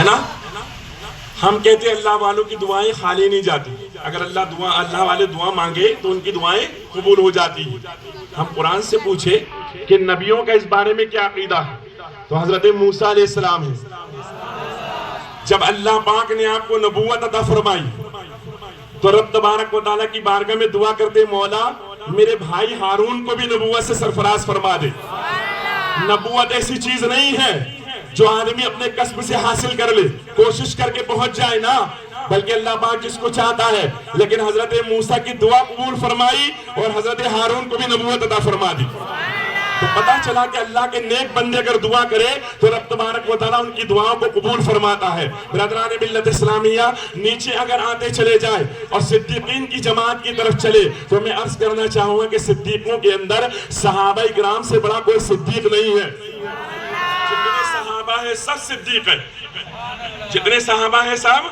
ہے نا؟ ہم کہتے ہیں اللہ والوں کی دعائیں خالی نہیں جاتی، اگر اللہ والے دعا مانگے تو ان کی دعائیں قبول ہو جاتی ہیں۔ ہم قرآن سے پوچھے کہ نبیوں کا اس بارے میں کیا عقیدہ ہے، تو حضرت موسیٰ علیہ السلام ہے، جب اللہ پاک نے آپ کو نبوت عطا فرمائی تو رب تبارک و تعالیٰ کی بارگاہ میں دعا کرتے، مولا میرے بھائی ہارون کو بھی نبوت سے سرفراز فرما دے۔ نبوت ایسی چیز نہیں ہے جو آدمی اپنے کسب سے حاصل کر لے، کوشش کر کے پہنچ جائے نا، بلکہ اللہ پاک جس کو چاہتا ہے۔ لیکن حضرت موسیٰ کی دعا قبول فرمائی اور حضرت ہارون کو بھی نبوت عطا فرما دی۔ تو پتا چلا کہ اللہ کے نیک بندے اگر دعا کرے تو رب تبارک و تعالیٰ ان کی دعاؤں کو قبول فرماتا ہے۔ برادران ملت اسلامیہ، نیچے اگر آتے چلے جائیں اور صدیقین کی جماعت کی طرف چلے تو میں عرض کرنا چاہوں گا کہ صدیقوں کے اندر صحابہ کرام سے بڑا کوئی صدیق نہیں ہے۔ جتنے صحابہ ہیں سب صدیق ہیں، جتنے صحابہ ہیں سب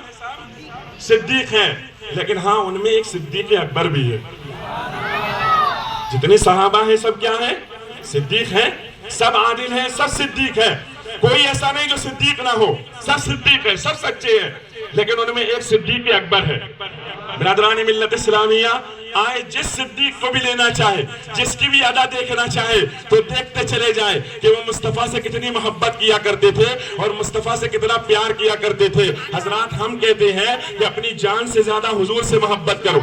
صدیق ہیں، لیکن ہاں ان میں ایک صدیق اکبر بھی ہے۔ جتنے صحابہ ہیں سب کیا ہیں؟ صدیق ہیں، سب عادل ہیں، سب صدیق ہیں، کوئی ایسا نہیں جو صدیق نہ ہو، سب صدیق ہیں، سب سچے ہیں، لیکن ان میں ایک صدیق اکبر ہے۔ برادران ملت اسلامیہ، آئے جس صدیق کو بھی لینا چاہے، جس کی بھی ادا دیکھنا چاہے تو دیکھتے چلے جائیں کہ وہ مصطفیٰ سے کتنی محبت کیا کرتے تھے اور مصطفیٰ سے کتنا پیار کیا کرتے تھے۔ حضرات ہم کہتے ہیں کہ اپنی جان سے زیادہ حضور سے محبت کرو،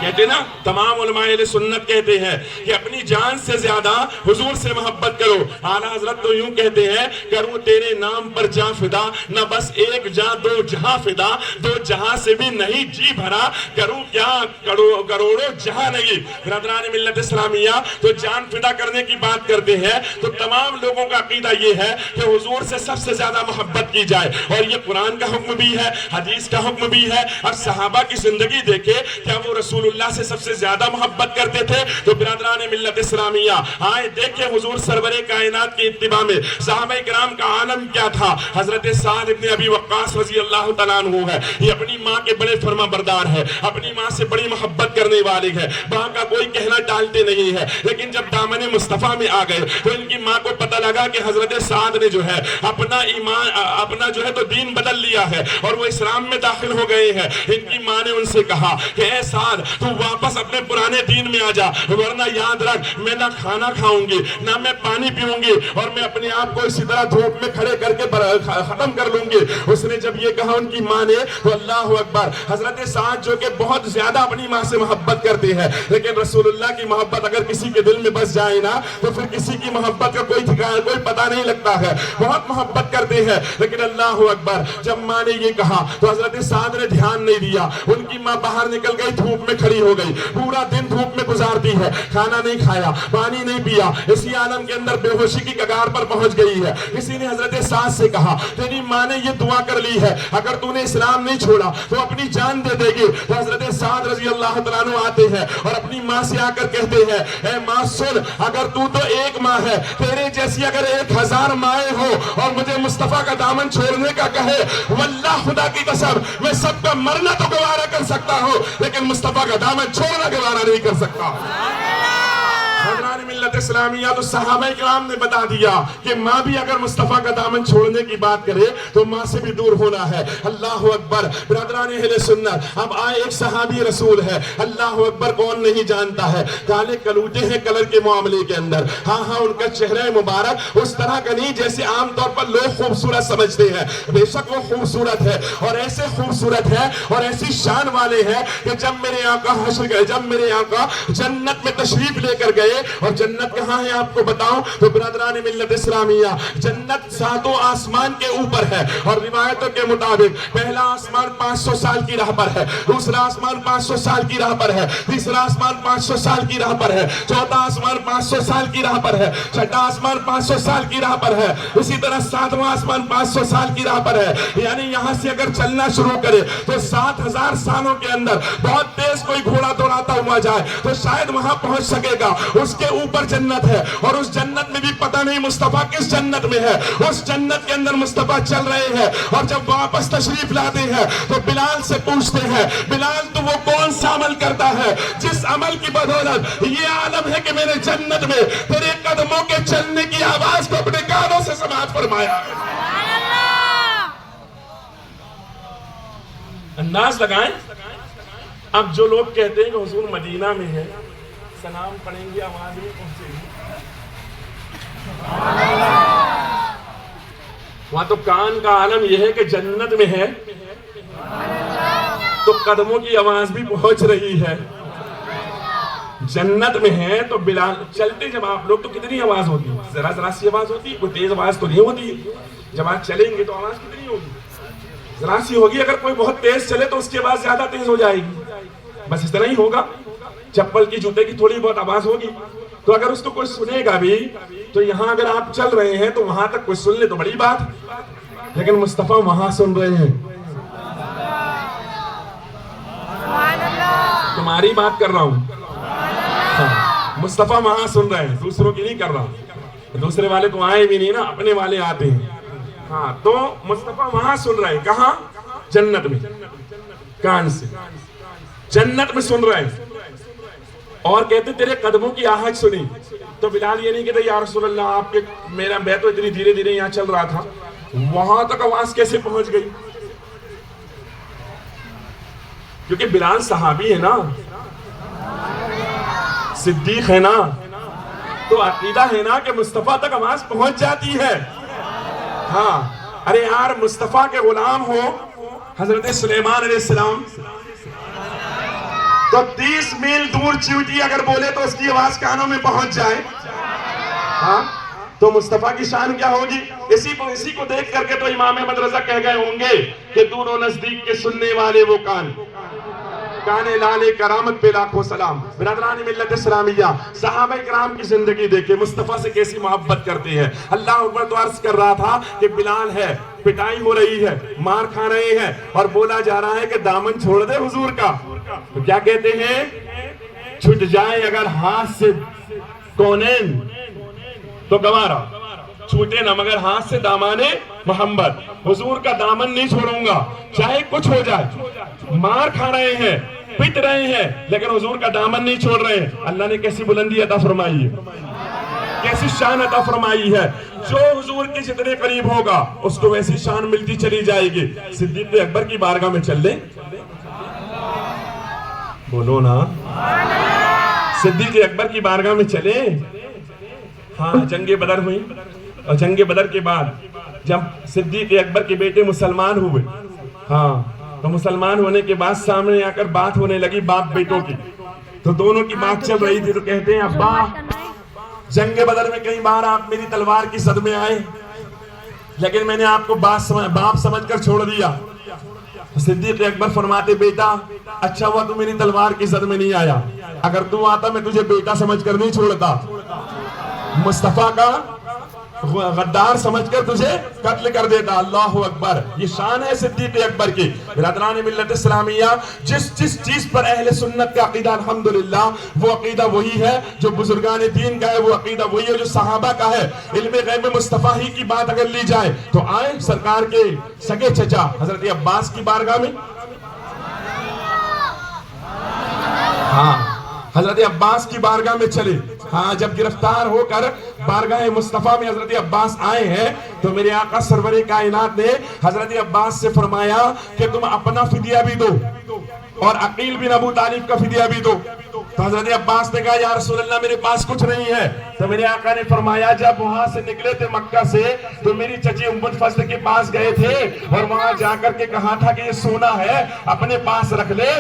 کہتے ہیں نا، تمام علماء اہل سنت کہتے ہیں کہ اپنی جان سے زیادہ حضور سے محبت کرو۔ اعلیٰ حضرت تو یوں کہتے ہیں، کروں تیرے نام پر جاں فدا، نہ بس ایک جاں دو جہاں فدا، دو جہاں سے بھی نہیں جی بھرا، کروں کیا کروڑوں جہاں نہیں۔ برادران ملت اسلامیہ، تو جان فدا کرنے کی بات کرتے ہیں تو تمام لوگوں کا عقیدہ یہ ہے کہ حضور سے سب سے زیادہ محبت کی جائے، اور یہ قرآن کا حکم بھی ہے، حدیث کا حکم بھی ہے۔ اب صحابہ کی زندگی دیکھے، کیا وہ رسول اللہ سے سب سے زیادہ محبت کرتے تھے؟ تو برادران ملت اسلامیہ، آئے دیکھیں حضور سرور کائنات کی اتباع میں صحابہ کرام کا عالم کیا تھا۔ حضرت سعد ابن ابی وقاص رضی اللہ تعالیٰ عنہ ہے، یہ اپنی ماں کے بڑے فرما بردار ہے، اپنی ماں سے بڑی محبت کرنے والے ہیں، ماں کا کوئی کہنا ٹالتے نہیں ہے، لیکن جب دامن مصطفیٰ میں آ گئے تو ان کی ماں کو پتہ لگا کہ حضرت سعد نے جو ہے اپنا ایمان، اپنا جو ہے تو دین بدل لیا ہے اور وہ اسلام میں داخل ہو گئے ہیں۔ ان کی ماں نے ان سے کہا کہ اے سعد، تو واپس اپنے پرانے دین میں آ جا، ورنہ یاد رکھ میں نہ کھانا کھاؤں گی نہ میں پانی پیوں گی، اور میں اپنے آپ کو اسی طرح دھوپ میں کھڑے کر کے ختم کر لوں گی۔ اس نے جب یہ کہا ان کی ماں نے تو اللہ اکبر، حضرت سعد جو کہ بہت زیادہ اپنی ماں سے محبت کرتے ہیں، لیکن رسول اللہ کی محبت اگر کسی کے دل میں بس جائے نا تو پھر کسی کی محبت کا کوئی ٹھکانا، کوئی پتہ نہیں لگتا ہے، بہت محبت کرتے ہیں۔ لیکن اللہ اکبر، جب ماں نے یہ کہا تو حضرت سعد نے دھیان نہیں دیا، ان کی ماں باہر نکل گئی، دھوپ میں کھڑی ہو گئی، پورا دن دھوپ میں گزارتی ہے، کھانا نہیں کھایا، پانی نہیں پیا، اسی عالم کے اندر بے ہوشی کی کگار پر پہنچ گئی ہے۔ کسی نے حضرت سعد سے کہا تیری ماں نے یہ دعا کر لی ہے، اگر تو نے اسلام نہیں چھوڑا تو اپنی جان دے دے گی۔ تو حضرت سعد رضی اللہ تعالیٰ عنہ آتے ہیں اور اپنی ماں سے آ کر کہتے ہیں، اے ماں سن، اگر تو ایک ماں ہے، تیرے جیسی اگر 1000 مائیں ہو اور مجھے مصطفیٰ کا دامن چھوڑنے کا کہے، واللہ خدا کی قسم میں سب کا مرنا تو گوارا کر سکتا ہوں، لیکن مصطفیٰ کا دامن چھوڑنا گوارا نہیں کر سکتا۔ حضرات ملت اسلامیہ، تو صحابہ کرام نے بتا دیا کہ ماں بھی اگر مصطفیٰ کا دامن چھوڑنے کی بات کرے تو ماں سے بھی دور ہونا ہے۔ اللہ اکبر، برادران اہل سنت، اب آئے ایک صحابی رسول ہے، اللہ اکبر، کون نہیں جانتا ہے، کالے کلوٹے ہیں کلر کے معاملے کے اندر، ہاں ہاں ان کا چہرہ مبارک اس طرح کا نہیں جیسے عام طور پر لوگ خوبصورت سمجھتے ہیں، بے شک وہ خوبصورت ہے اور ایسے خوبصورت ہے اور ایسی شان والے ہیں کہ جب میرے آقا حشر گئے، جب میرے آقا جنت میں تشریف لے کر گئے، اور جنت کہاں ہے آپ کو بتاؤں تو برادران ملت اسلامیہ، جنت 7 آسمان کے اوپر ہے، اور روایتوں کے مطابق پہلا آسمان 500 سال کی راہ پر ہے، دوسرا آسمان 500 سال کی راہ پر ہے، تیسرا آسمان 500 سال کی راہ پر ہے، چوتھا آسمان 500 سال کی راہ پر ہے، چھٹا آسمان 500 سال کی راہ پر ہے، اسی طرح 7واں آسمان 500 سال کی راہ پر ہے۔ یعنی یہاں سے اگر چلنا شروع کرے تو 7000 سالوں کے اندر بہت تیز کوئی گھوڑا دوڑاتا ہوا جائے تو شاید وہاں پہنچ سکے گا۔ اس کے اوپر جنت ہے، اور اس جنت میں بھی پتہ نہیں مصطفیٰ کس جنت میں ہے، اس جنت کے اندر مصطفیٰ چل رہے ہیں، اور جب واپس تشریف لاتے ہیں تو بلال سے پوچھتے ہیں، بلال تو وہ کون سا عمل کرتا ہے جس عمل کی بدولت یہ عالم ہے کہ میں نے جنت میں تیرے قدموں کے چلنے کی آواز کو اپنے کانوں سے سماعت فرمایا ہے۔ انداز لگائیں. اب جو لوگ کہتے ہیں کہ حضور مدینہ میں ہے، سلام پڑھیں گے آواز نہیں پہنچے گی، وہاں تو کان کا عالم یہ ہے کہ جنت میں ہے تو قدموں کی آواز بھی پہنچ رہی ہے. جنت میں ہے تو بلال چلتے جب آپ لوگ تو کتنی آواز ہوتی ہے؟ ذرا ذرا سی آواز ہوتی ہے، کوئی تیز آواز تو نہیں ہوتی ہے. جب آپ چلیں گے تو آواز کتنی ہوگی؟ ذرا سی ہوگی. اگر کوئی بہت تیز چلے تو اس کی آواز زیادہ تیز ہو جائے گی. بس اس طرح ہی ہوگا. چپل کی جوتے کی تھوڑی بہت آواز ہوگی تو اگر اس کو کوئی سنے گا بھی تو یہاں اگر آپ چل رہے ہیں تو وہاں تک کوئی سن لے تو بڑی بات، لیکن مصطفیٰ وہاں سن رہے ہیں. تمہاری بات کر رہا ہوں. مصطفیٰ وہاں سن رہے ہیں، دوسروں کی نہیں کر رہا. دوسرے والے تو آئے بھی نہیں نا، اپنے والے آتے ہیں. ہاں تو مصطفیٰ وہاں سن رہے ہیں. کہاں؟ جنت میں. کان سے جنت میں سن رہے ہیں. اور کہتے تیرے قدموں کی آہٹ سنی. تو بلال یہ نہیں کہتے یا رسول اللہ آپ کے میرا میں تو اتنی دھیرے دھیرے یہاں چل رہا تھا، وہاں تک آواز کیسے پہنچ گئی؟ کیونکہ بلال صحابی ہے نا، صدیق ہے نا، تو عقیدہ ہے نا کہ مصطفیٰ تک آواز پہنچ جاتی ہے. ہاں ارے یار مصطفیٰ کے غلام ہو حضرت سلیمان علیہ السلام، تو 30 میل دور چیوٹی اگر بولے تو اس کی آواز کانوں میں پہنچ جائے. ہاں تو مصطفیٰ کی شان کیا ہوگی؟ اسی کو دیکھ کر کے تو امام احمد رضا کہہ گئے ہوں گے کہ دور و نزدیک کے سننے والے وہ کان لالے کرامت پہ لاکھوں سلام. برادران ملت اسلامیہ، صحابہ کرام کی زندگی دیکھیں، مصطفیٰ سے کیسی محبت کرتے ہیں. اللہ اکبر. تو عرض کر رہا تھا کہ بلال ہے، پٹائی ہو رہی ہے، مار کھا رہے ہیں اور بولا جا رہا ہے کہ دامن چھوڑ دے حضور کا. تو کیا کہتے ہیں؟ چھٹ جائے اگر ہاتھ سے کونین تو گوارا، چھوٹے نہ مگر ہاتھ سے دامان محمد. حضور کا دامن نہیں چھوڑوں گا چاہے کچھ ہو جائے. مار کھا رہے ہیں، پٹ رہے ہیں، لیکن حضور کا دامن نہیں چھوڑ رہے ہیں. اللہ نے کیسی بلندی عطا فرمائی ہے، کیسی شان عطا فرمائی ہے. جو حضور کے جتنے قریب ہوگا اس کو ویسی شان ملتی چلی جائے گی. صدیق اکبر کی بارگاہ میں چل دیں، بولو نا، صدیق اکبر کی بارگاہ میں چلے. ہاں جنگ بدر ہوئی اور جنگ بدر کے بعد جب صدیق اکبر کے بیٹے مسلمان ہوئے، ہاں تو مسلمان ہونے کے بعد سامنے آ کر بات ہونے لگی باپ بیٹوں کی. تو دونوں کی بات چل رہی تھی تو کہتے ہیں ابا جنگ بدر میں کئی بار آپ میری تلوار کی زد میں آئے لیکن میں نے آپ کو باپ سمجھ کر چھوڑ دیا. صدیق اکبر فرماتے بیٹا اچھا ہوا تو میری تلوار کی زد میں نہیں آیا، اگر تو آتا میں تجھے بیٹا سمجھ کر نہیں چھوڑتا، مصطفیٰ کا غدار سمجھ کر تجھے قتل کر دیتا. اللہ اکبر. یہ شان ہے صدیق اکبر کی. برادران ملت اسلامیہ، جس چیز پر اہل سنت کا عقیدہ الحمدللہ وہ عقیدہ وہی ہے جو بزرگان دین کا ہے، وہ عقیدہ وہی ہے جو صحابہ کا ہے. علم غیب مصطفیٰ ہی کی بات اگر لی جائے تو آئے سرکار کے سگے چچا حضرت عباس کی بارگاہ میں. ہاں حضرت عباس کی بارگاہ میں چلے. ہاں جب گرفتار ہو کر بارگاہ مصطفیٰ میں حضرت عباس آئے ہیں تو میرے آقا سرور کائنات نے حضرت عباس سے فرمایا کہ تم اپنا فدیہ بھی دو اور عقیل بن ابو طالب کا فدیہ بھی دو. تو حضرت عباس نے کہا یا رسول اللہ میرے پاس کچھ نہیں ہے. تو میرے آقا نے فرمایا جب وہاں سے نکلے تھے مکہ سے تو میری چچی ام الفضل کے پاس گئے تھے اور وہاں جا کر کے کہا تھا کہ یہ سونا ہے اپنے پاس رکھ لے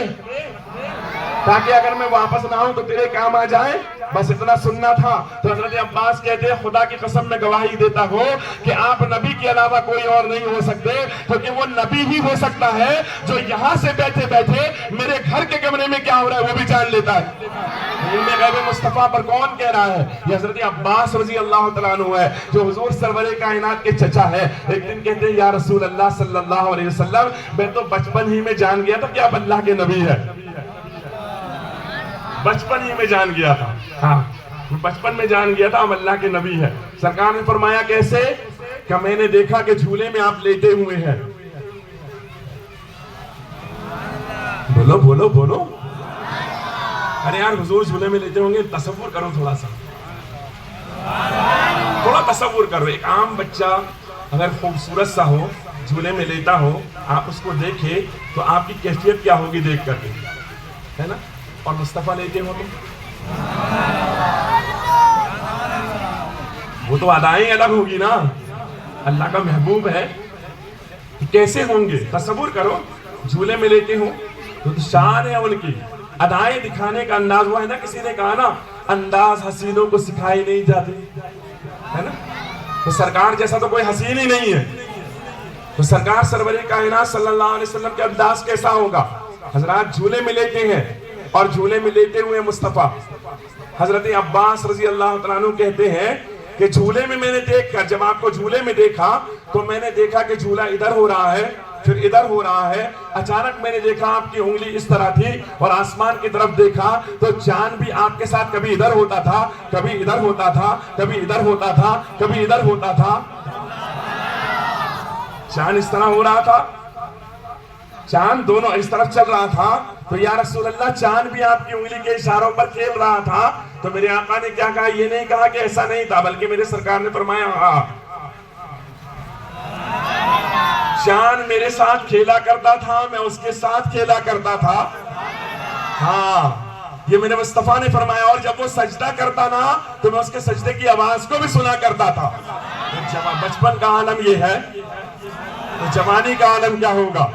تاکہ اگر میں واپس نہ آؤں تو تیرے کام آ جائے. بس اتنا سننا تھا. تو حضرت عباس کہتے ہیں خدا کی قسم میں گواہی دیتا ہوں کہ آپ نبی کے علاوہ کوئی اور نہیں ہو سکتے، کیونکہ وہ نبی ہی ہو سکتا ہے جو یہاں سے بیٹھے بیٹھے میرے گھر کے کمرے میں کیا ہو رہا ہے وہ بھی جان لیتا ہے. علم غیب مصطفیٰ پر کون کہہ رہا ہے؟ یہ حضرت عباس رضی اللہ تعالیٰ عنہ ہے جو حضور سرور کائنات کے چچا ہے. ایک دن کہتے ہیں یا رسول اللہ صلی اللہ علیہ وسلم میں تو بچپن ہی میں جان گیا تھا کہ آپ اللہ کے نبی ہے. بچپن ہی میں جان گیا تھا. ہاں بچپن میں جان گیا تھا ہم اللہ کے نبی ہے. سرکار نے فرمایا کیسے؟ کہ میں نے دیکھا کہ جھولے میں آپ لیٹے ہوئے ہیں. بولو بولو بولو. ارے یار حضور جھولے میں لیٹے ہوں گے، تصور کرو تھوڑا تصور کرو. ایک عام بچہ اگر خوبصورت سا ہو جھولے میں لیتا ہو آپ اس کو دیکھیں تو آپ کی کیفیت کیا ہوگی دیکھ کر کے، ہے نا؟ اور مصطفیٰ لیتے ہو تو وہ تو ادائیں الگ ہوگی نا، اللہ کا محبوب ہے، کیسے ہوں گے؟ تصور کرو جھولے میں لیتے ہوں تو شان ہے ان کی، ادائیں دکھانے کا انداز، وہ ہے نا کسی نے کہا نا انداز حسینوں کو سکھائے نہیں جاتے، ہے نا؟ تو سرکار جیسا تو کوئی حسین ہی نہیں ہے، تو سرکار سرور کائنات صلی اللہ علیہ وسلم کے انداز کیسا ہوگا؟ حضرات جھولے میں لیتے ہیں اور جھولے میں لیتے ہوئے مصطفیٰ حضرت عباس رضی اللہ تعالیٰ عنہ کہتے ہیں کہ جھولے میں نے دیکھ کر، جب آپ کو جھولے میں دیکھا تو میں نے دیکھا کہ جھولا ادھر ہو رہا ہے پھر ادھر ہو رہا ہے، اچانک میں نے دیکھا آپ کی انگلی اس طرح تھی اور آسمان کی طرف دیکھا تو چاند بھی آپ کے ساتھ کبھی ادھر ہوتا تھا کبھی ادھر ہوتا تھا کبھی ادھر ہوتا تھا کبھی ادھر ہوتا تھا، چاند اس طرح ہو رہا تھا، چاند دونوں اس طرف چل رہا تھا، تو یا رسول اللہ چاند بھی آپ کی انگلی کے اشاروں پر کھیل رہا تھا، تو میرے آقا نے کیا کہا؟ یہ نہیں کہا کہ ایسا نہیں تھا، بلکہ میرے سرکار نے فرمایا ہاں چاند میرے ساتھ کھیلا کرتا تھا، میں اس کے ساتھ کھیلا کرتا تھا، ہاں یہ میرے مصطفیٰ نے فرمایا، اور جب وہ سجدہ کرتا نا تو میں اس کے سجدے کی آواز کو بھی سنا کرتا تھا۔ بچپن کا عالم یہ ہے تو جوانی کا عالم کیا ہوگا؟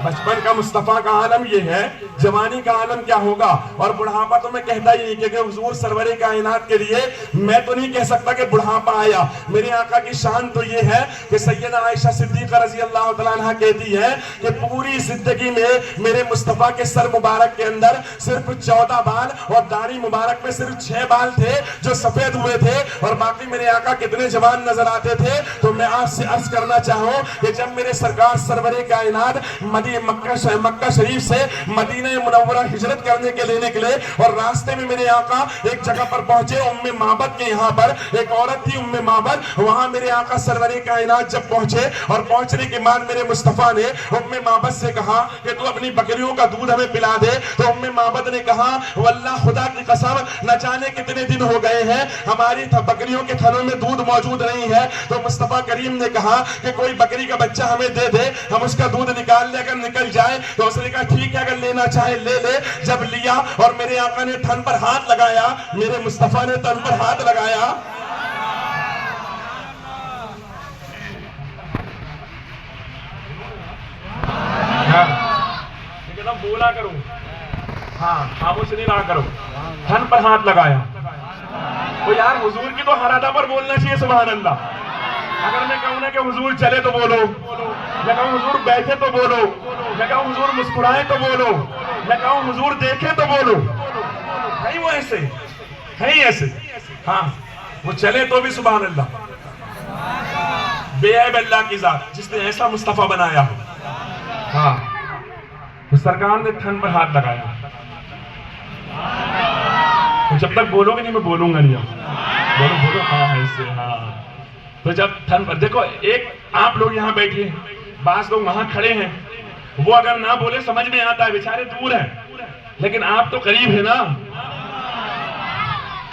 بچپن کا مصطفیٰ کا عالم یہ ہے، جوانی کا عالم کیا ہوگا؟ اور بڑھاپا تو میں کہتا ہی نہیں، کہ حضور سرور کائنات کے لیے میں تو نہیں کہہ سکتا کہ بڑھاپا آیا، میرے آقا کی شان تو یہ ہے کہ سیدہ عائشہ صدیقہ رضی اللہ تعالیٰ عنہ کہتی ہے کہ پوری زندگی میں میرے مصطفیٰ کے سر مبارک کے اندر صرف 14 بال اور داڑھی مبارک میں صرف 6 بال تھے جو سفید ہوئے تھے، اور باقی میرے آقا کتنے جوان نظر آتے تھے۔ تو میں آپ سے عرض کرنا چاہوں کہ جب میرے سرکار سرور کائنات مکہ شریف سے مدینہ منورہ ہجرت کرنے کے لیے نکلے اور راستے میں میرے آقا ایک جگہ پر پہنچے، ام معبد کے یہاں پر ایک عورت تھی ام معبد، وہاں میرے آقا سرور کائنات جب پہنچے اور پہنچنے کے بعد میرے مصطفیٰ نے ام معبد سے کہا کہ تو اپنی بکریوں کا دودھ ہمیں پلا دے، تو ام معبد نے کہا واللہ خدا کی قسم نہ جانے کتنے دن ہو گئے ہیں ہماری بکریوں کے تھنوں میں دودھ موجود نہیں ہے، تو مصطفیٰ کریم نے کہا کہ کوئی بکری کا بچہ ہمیں دے دے، ہم اس کا دودھ نکال لے، اگر نکل جائے تو اس نے کہا ٹھیک ہے اگر لینا چاہے لے لے۔ جب لیا اور میرے آقا نے تھن پر ہاتھ لگایا، میرے مصطفیٰ نے تھن پر ہاتھ لگایا، بولا کروں ہاں خاموش نہیں رہا کرو، تھن پر ہاتھ لگایا، تو یار حضور کی تو ہر ادا پر بولنا چاہیے سبحان اللہ۔ اگر میں کہوں نا کہ حضور چلے تو بولو، میں کہوں حضور بیٹھے تو بولو، میں کہوں حضور مسکرائے تو بولو، میں کہوں حضور دیکھے تو بولو، نہیں وہ ایسے نہیں ایسے، ہاں وہ چلے تو بھی سبحان اللہ۔ بے عیب اللہ کی ذات جس نے ایسا مصطفیٰ بنایا، ہاں تو سرکار نے تھن پر ہاتھ لگایا، تو جب تک بولو گے نہیں میں بولوں گا نہیں، بولو بولو ہاں ایسے ہاں۔ تو جب تھن پر دیکھو، ایک آپ لوگ یہاں بیٹھے ہیں، بعض لوگ وہاں کھڑے ہیں، وہ اگر نہ بولے سمجھ میں آتا ہے، بیچارے دور ہیں، لیکن آپ تو قریب ہیں نا،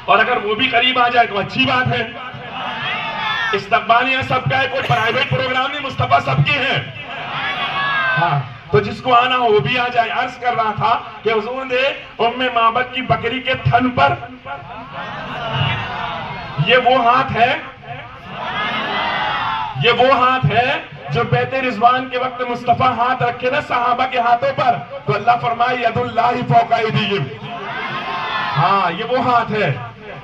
اور اگر وہ بھی قریب آ جائے تو اچھی بات ہے۔ استقبالیہ سب کا ہے، کوئی پرائیویٹ پروگرام نہیں، مصطفیٰ سب کے ہیں، ہاں تو جس کو آنا ہو وہ بھی آ جائے۔ عرض کر رہا تھا کہ حضور نے ام معبد کی بکری کے تھن پر، یہ وہ ہاتھ ہے جو بیت رضوان کے وقت مصطفیٰ ہاتھ رکھے نا صحابہ کے ہاتھوں پر، تو اللہ فرمائے ید اللہ فوق ایدیہم، ہاں یہ وہ ہاتھ ہے،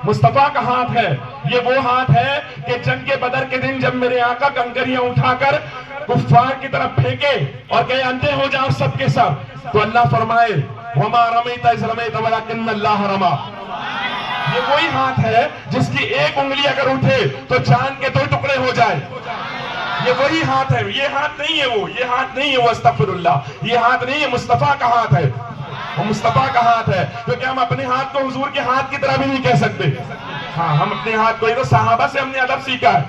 مصطفیٰ کا ہاتھ ہے، یہ وہ ہاتھ ہے کہ جنگ بدر کے دن جب میرے آقا کنکریاں اٹھا کر کفار کی طرف پھینکے اور کہے اندھے ہو جاؤ سب کے سب، تو اللہ فرمائے وما رمیت اذ رمیت ولکن اللہ رمی، یہ وہی ہاتھ ہے جس کی ایک انگلی اگر اٹھے تو چاند کے 2 ٹکڑے ہو جائے، یہ وہی ہاتھ ہے، یہ ہاتھ نہیں ہے یہ ہاتھ نہیں ہے وہ استغفر اللہ، یہ ہاتھ نہیں ہے، مصطفیٰ کا ہاتھ ہے، وہ مصطفیٰ کا ہاتھ ہے، کیونکہ ہم اپنے ہاتھ کو حضور کے ہاتھ کی طرح بھی نہیں کہہ سکتے، ہاں ہم اپنے ہاتھ کو، یہ تو صحابہ سے ہم نے ادب سیکھا ہے،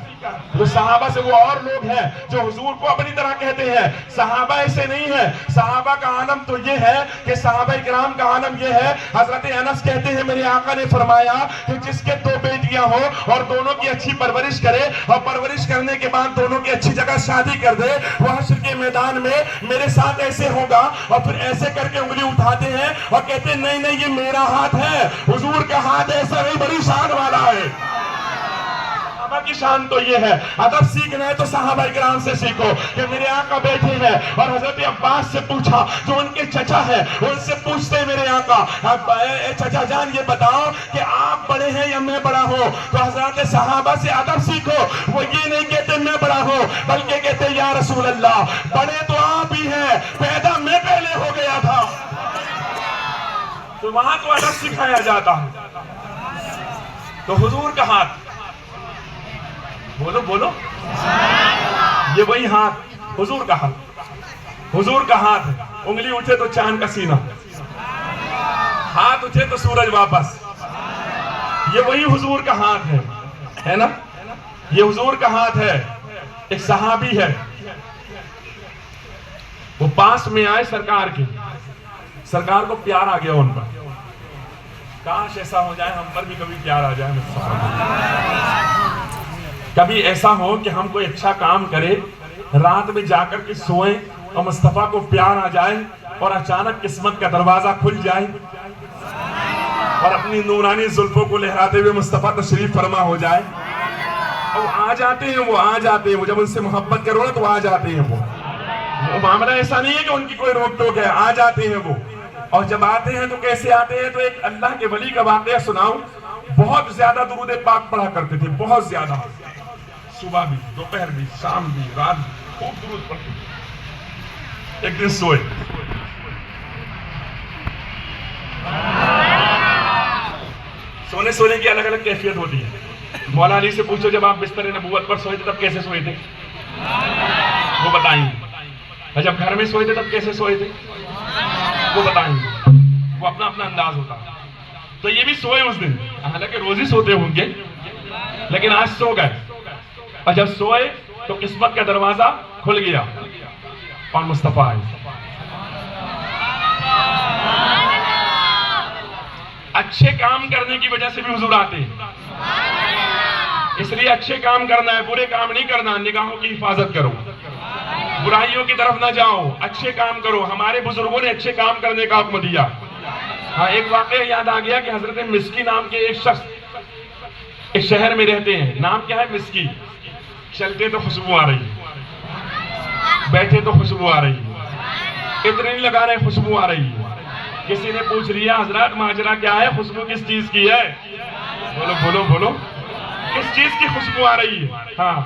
تو صحابہ سے وہ اور لوگ ہیں جو حضور کو اپنی طرح کہتے ہیں. صحابہ ایسے نہیں ہیں. صحابہ کا عالم تو یہ ہے کہ صحابہ کرام کا عالم یہ ہے. حضرت انس کہتے ہیں میرے آقا نے فرمایا کہ جس کے 2 بیٹیاں ہو اور دونوں کی اچھی پرورش کرے اور پرورش کرنے کے بعد دونوں کی اچھی جگہ شادی کر دے, وہ حشر کے میدان میں میرے ساتھ ایسے ہوگا. اور پھر ایسے کر کے انگلی اٹھاتے ہیں اور کہتے ہیں نہیں نہیں یہ میرا ہاتھ ہے. حضور کا ہاتھ ایسا نہیں, بڑی شان والا ہے. صحابہ کی شان تو یہ ہے. ادب سیکھنا ہے تو صحابہ کرام سے سیکھو کہ میرے آقا بیٹھے ہیں اور حضرت عباس سے پوچھا جو ان کے چچا ہے, ان سے پوچھتے ہیں میرے آقا چچا جان یہ بتاؤ کہ آپ بڑے ہیں یا میں بڑا ہوں. تو حضرت صحابہ سے ادب سیکھو. وہ یہ نہیں کہتے میں بڑا ہوں, بلکہ کہتے یا رسول اللہ بڑے تو آپ ہی ہیں, پیدا میں پہلے ہو گیا تھا. تو وہاں تو ادب سکھایا جاتا ہے. تو حضور کا ہاتھ, بولو بولو, یہ وہی ہاتھ, حضور کا ہاتھ. حضور کا ہاتھ ہے. انگلی اٹھے تو چاند کا سینہ, ہاتھ اٹھے تو سورج واپس. یہ وہی حضور کا ہاتھ ہے نا. یہ حضور کا ہاتھ ہے. ایک صحابی ہے, وہ پاس میں آئے سرکار کے, سرکار کو پیار آ گیا ان پر. کاش ایسا ہو جائے ہم پر بھی کبھی پیار آ جائے. کبھی ایسا ہو کہ ہم کوئی اچھا کام کرے, رات میں جا کر کے سوئیں اور مصطفیٰ کو پیار آ جائے اور اچانک قسمت کا دروازہ کھل جائے اور اپنی نورانی زلفوں کو لہراتے ہوئے مصطفیٰ تشریف فرما ہو جائے. اور آ جاتے ہیں, وہ آ جاتے ہیں. وہ جب ان سے محبت کرو نا تو آ جاتے ہیں. وہ معاملہ ایسا نہیں ہے کہ ان کی کوئی روک ٹوک ہے, آ جاتے ہیں وہ. اور جب آتے ہیں تو کیسے آتے ہیں؟ تو ایک اللہ کے ولی کا واقعہ سناؤں. بہت زیادہ درود پاک پڑھا کرتے تھے, بہت زیادہ. صبح بھی, دوپہر بھی, شام بھی, رات بھی خوب درود پڑھتے تھے. ایک دن سوئے, سونے کی الگ الگ کیفیت ہوتی ہے. مولا علی سے پوچھو جب آپ بستر نبوت پر سوئے تھے تب کیسے سوئے تھے, وہ بتائیں گے. اور جب گھر میں سوئے تھے تب کیسے سوئے تھے, وہ بتائیں گے. وہ اپنا اپنا انداز ہوتا. تو یہ بھی سوئے اس دن, حالانکہ روز ہی سوتے ہوں گے, لیکن آج سو گئے. اور جب سوئے تو قسمت کا دروازہ کھل گیا اور مصطفیٰ آئے. اچھے کام کرنے کی وجہ سے بھی حضور آتے ہیں. اس لیے اچھے کام کرنا ہے, برے کام نہیں کرنا. نگاہوں کی حفاظت کرو, برائیوں کی طرف نہ جاؤ, اچھے کام کرو. ہمارے بزرگوں نے اچھے کام کرنے کا حکم دیا. ہاں, ایک واقعہ یاد آ گیا کہ حضرت مسکی نام کے ایک شخص ایک شہر میں رہتے ہیں. نام کیا ہے؟ مسکی. چلتے تو خوشبو آ رہی ہے, بیٹھے تو خوشبو آ رہی ہے, اتنے نہیں لگا رہے خوشبو آ رہی ہے. کسی نے پوچھ لیا حضرات ماجرا کیا ہے, خوشبو کس چیز کی ہے؟ بولو بولو بولو, کس چیز کی خوشبو آ رہی ہے؟ ہاں,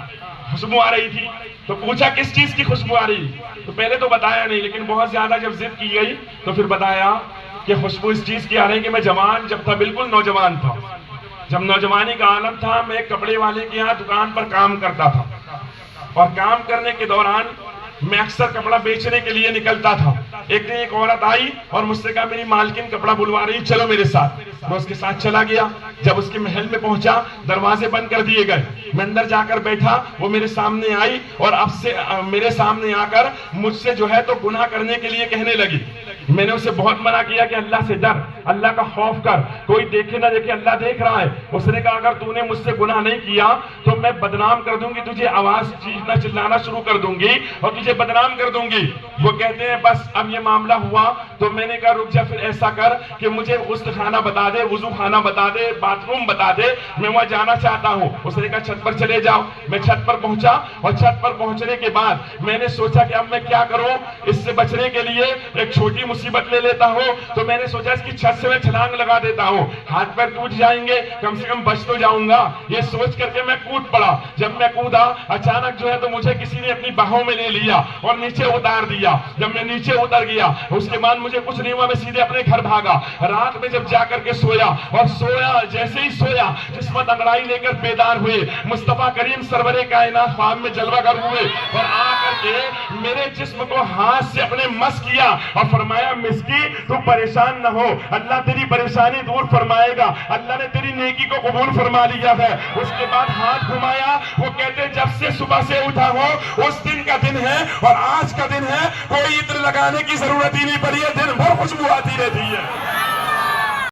خوشبو آ رہی تھی. تو پوچھا کس چیز کی خوشبو آ رہی ہے؟ تو پہلے تو بتایا نہیں, لیکن بہت زیادہ جب ضد کی گئی تو پھر بتایا کہ خوشبو اس چیز کی آ رہی ہے کہ میں جوان جب تھا, بالکل نوجوان تھا, جب نوجوانی کا عالم تھا, میں ایک کپڑے والے کے یہاں دکان پر کام کرتا تھا. اور کام کرنے کے دوران میں اکثر کپڑا بیچنے کے لیے نکلتا تھا. ایک دن ایک عورت آئی اور مجھ سے کہا میری مالکن کپڑا بلوا رہی, چلو میرے ساتھ. میں اس کے ساتھ چلا گیا. جب اس کے محل میں پہنچا دروازے بند کر دیے گئے. میں اندر جا کر بیٹھا, وہ میرے سامنے آئی اور اب سے میرے سامنے آ کر مجھ سے جو ہے تو گناہ کرنے کے لیے کہنے لگی. میں نے اسے بہت منع کیا کہ اللہ سے ڈر, اللہ کا خوف کر, کوئی دیکھے نہ دیکھے, اللہ دیکھ رہا ہے. اس نے کہا اگر تو نے مجھ سے گناہ نہیں کیا تو میں بدنام کر دوں گی, تجھے آواز چیخنا چلانا شروع کر دوں گی اور تجھے بدنام کر دوں گی. وہ کہتے ہیں بس اب یہ معاملہ ہوا تو میں نے کہا رک جا, پھر ایسا کر کہ مجھے غسل خانہ بتا دے, وضو خانہ بتا دے, باتھ روم بتا دے, میں وہاں جانا چاہتا ہوں. اس نے کہا چھت پر چلے جاؤ. میں چھت پر پہنچا اور چھت پر پہنچنے کے بعد میں نے سوچا کہ اب میں کیا کروں, اس سے بچنے کے لیے ایک چھوٹی مصیبت لے لیتا ہوں. تو میں نے سوچا اس کی چھت سے میں چھلانگ لگا دیتا ہوں, ہاتھ پیر ٹوٹ جائیں گے, کم سے کم بچ تو جاؤں گا. یہ سوچ کر کے میں کود پڑا. جب میں کودا اچانک جو ہے تو مجھے کسی نے اپنی باہوں میں لے لیا اور نیچے اتار دیا. جب میں نیچے اتر گیا اس کے بعد مجھے کچھ نہیں ہوا, میں سیدھے اپنے گھر بھاگا. رات میں جب جا کر کے سویا اور سویا جیسے ہی سویا جسمت انگڑائی لے کر بیدار ہوئے. مصطفیٰ کریم سرور کائنات خواب میں جلوہ گر ہوئے اور آ کر کے میرے جسم کو ہاتھ سے اپنے مس کیا اور فرمایا فرمایا مسکی تو پریشان نہ ہو، اللہ تیری پریشانی دور فرمائے گا، اللہ نے تیری نیکی کو قبول فرما لیا ہے۔ اس کے بعد ہاتھ گھمایا، وہ کہتے جب سے صبح سے اٹھا ہو اس دن کا دن ہے اور آج کا دن ہے، کوئی عطر لگانے کی ضرورت ہی نہیں پڑی ہے، دن بھر خوشبو آتی رہتی ہے۔